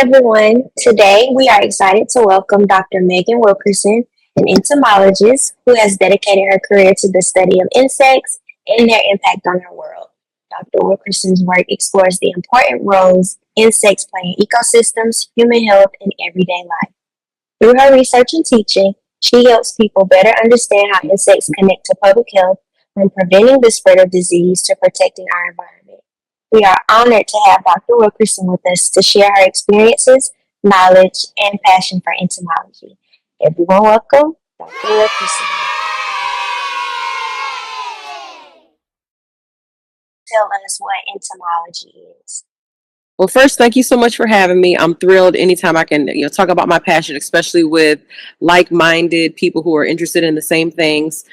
everyone. Today we are excited to welcome Dr. Megan Wilkerson, an entomologist who has dedicated her career to the study of insects and their impact on our world. Dr. Wilkerson's work explores the important roles insects play in ecosystems, human health, and everyday life. Through her research and teaching, she helps people better understand how insects connect to public health, from preventing the spread of disease to protecting our environment. We are honored to have Dr. Wilkerson with us to share her experiences, knowledge, and passion for entomology. Everyone, welcome Dr. Wilkerson. Tell us what entomology is. Well, first, thank you so much for having me. I'm thrilled anytime I can, talk about my passion, especially with like-minded people who are interested in the same things.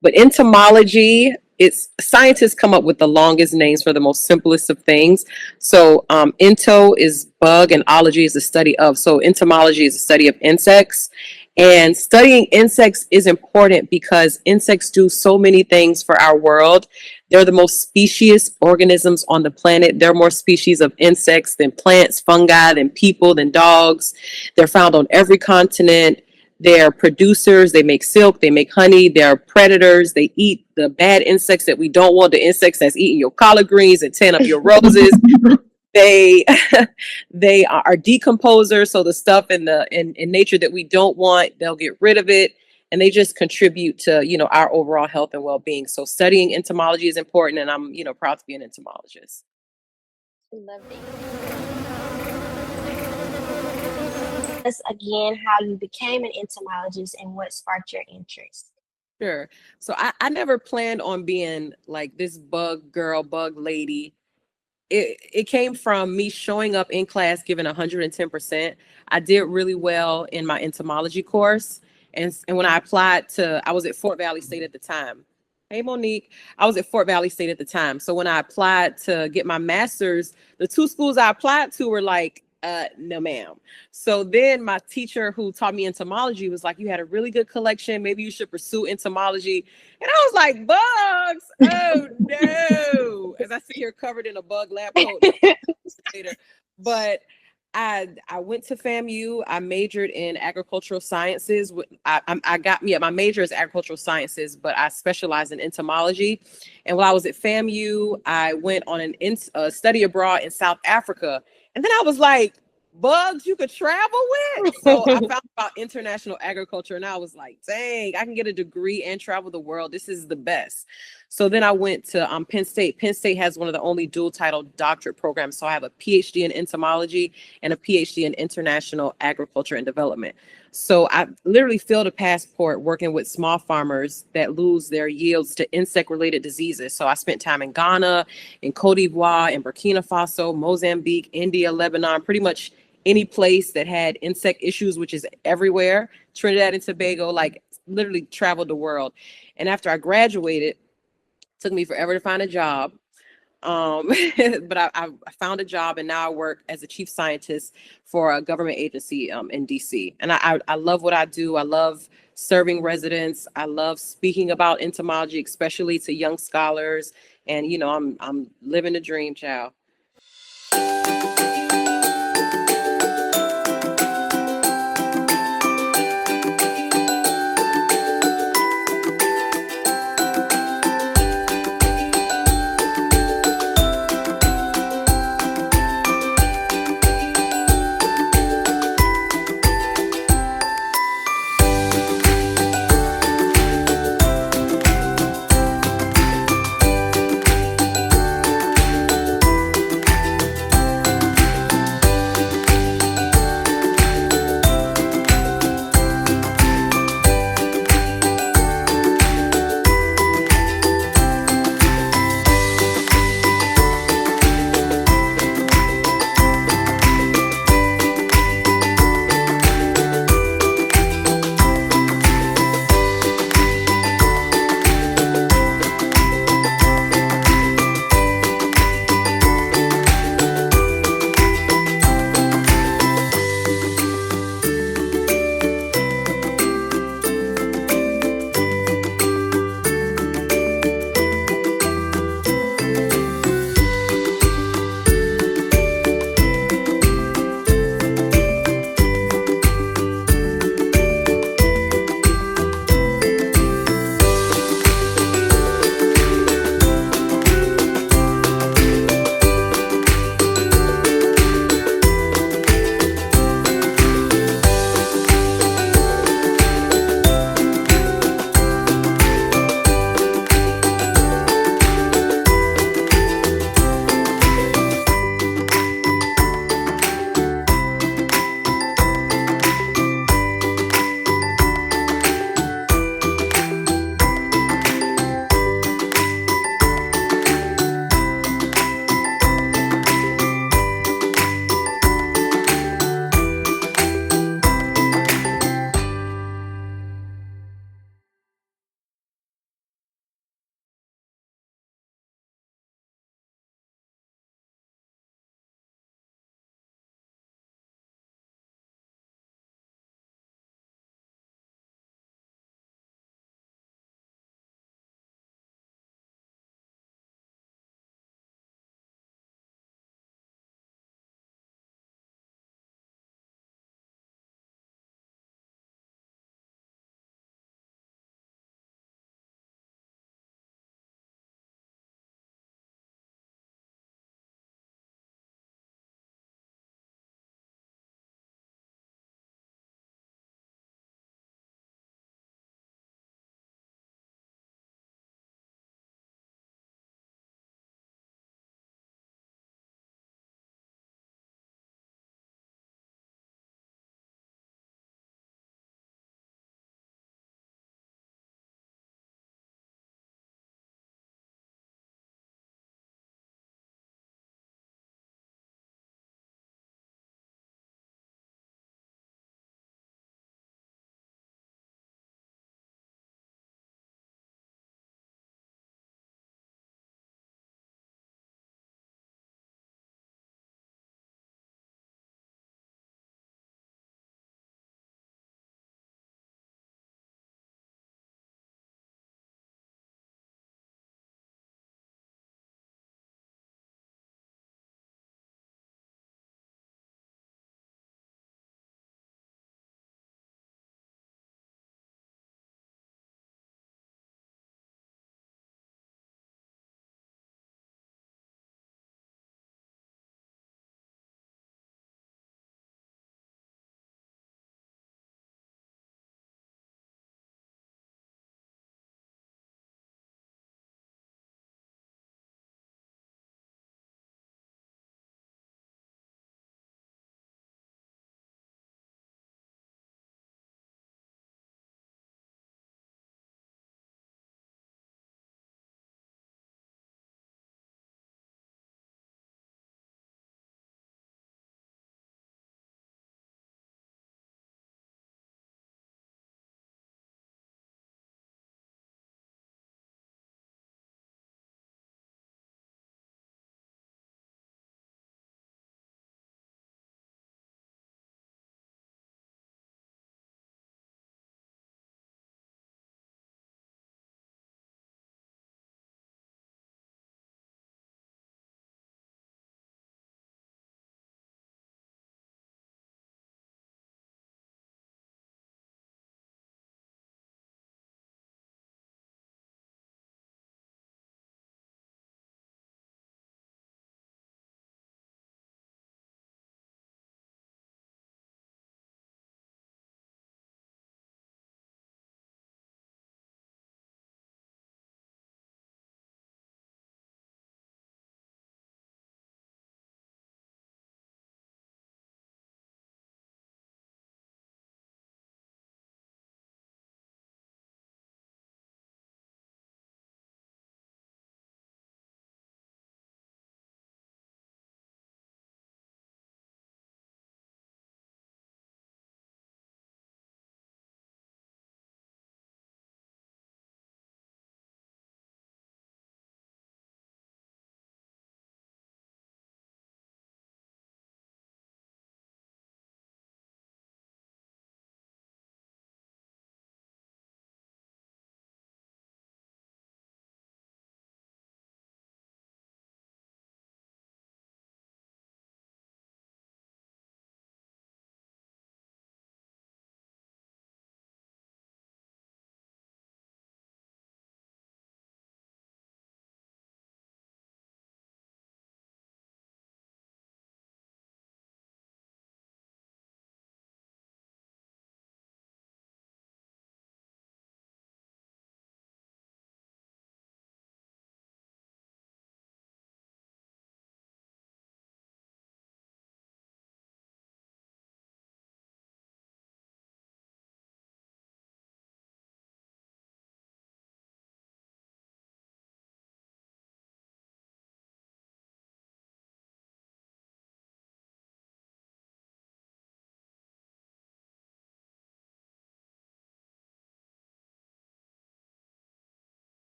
But entomology, it's scientists come up with the longest names for the most simplest of things. So, ento is bug, and ology is the study of. So, entomology is the study of insects. And studying insects is important because insects do so many things for our world. They're the most specious organisms on the planet. There are more species of insects than plants, fungi, than people, than dogs. They're found on every continent. They're producers. They make silk. They make honey. They're predators. They eat the bad insects that we don't want, the insects that's eating your collard greens and tearing up your roses. They they are decomposers, so the stuff in nature that we don't want, they'll get rid of it, and they just contribute to our overall health and well-being. So studying entomology is important, and I'm proud to be an entomologist. We love us again how you became an entomologist and what sparked your interest. Sure. So I never planned on being like this bug girl, bug lady. It came from me showing up in class giving 110%. I did really well in my entomology course. And when I applied I was at Fort Valley State at the time. Hey, Monique. I was at Fort Valley State at the time. So when I applied to get my master's, the two schools I applied to were like, no, ma'am. So then my teacher who taught me entomology was like, you had a really good collection. Maybe you should pursue entomology. And I was like, bugs? Oh, no. As I sit here covered in a bug lab coat later. But I went to FAMU. I majored in agricultural sciences. My major is agricultural sciences, but I specialize in entomology. And while I was at FAMU, I went on a study abroad in South Africa. And then I was like, bugs you could travel with? So I found about international agriculture, and I was like, dang, I can get a degree and travel the world. This is the best. So then I went to Penn State. Penn State has one of the only dual title doctorate programs. So I have a PhD in entomology and a PhD in international agriculture and development. So I literally filled a passport working with small farmers that lose their yields to insect-related diseases. So I spent time in Ghana, in Cote d'Ivoire, in Burkina Faso, Mozambique, India, Lebanon, pretty much any place that had insect issues, which is everywhere. Trinidad and Tobago, like literally traveled the world. And after I graduated, it took me forever to find a job. But I found a job, and now I work as a chief scientist for a government agency in DC. And I love what I do. I love serving residents. I love speaking about entomology, especially to young scholars. And I'm living the dream, child.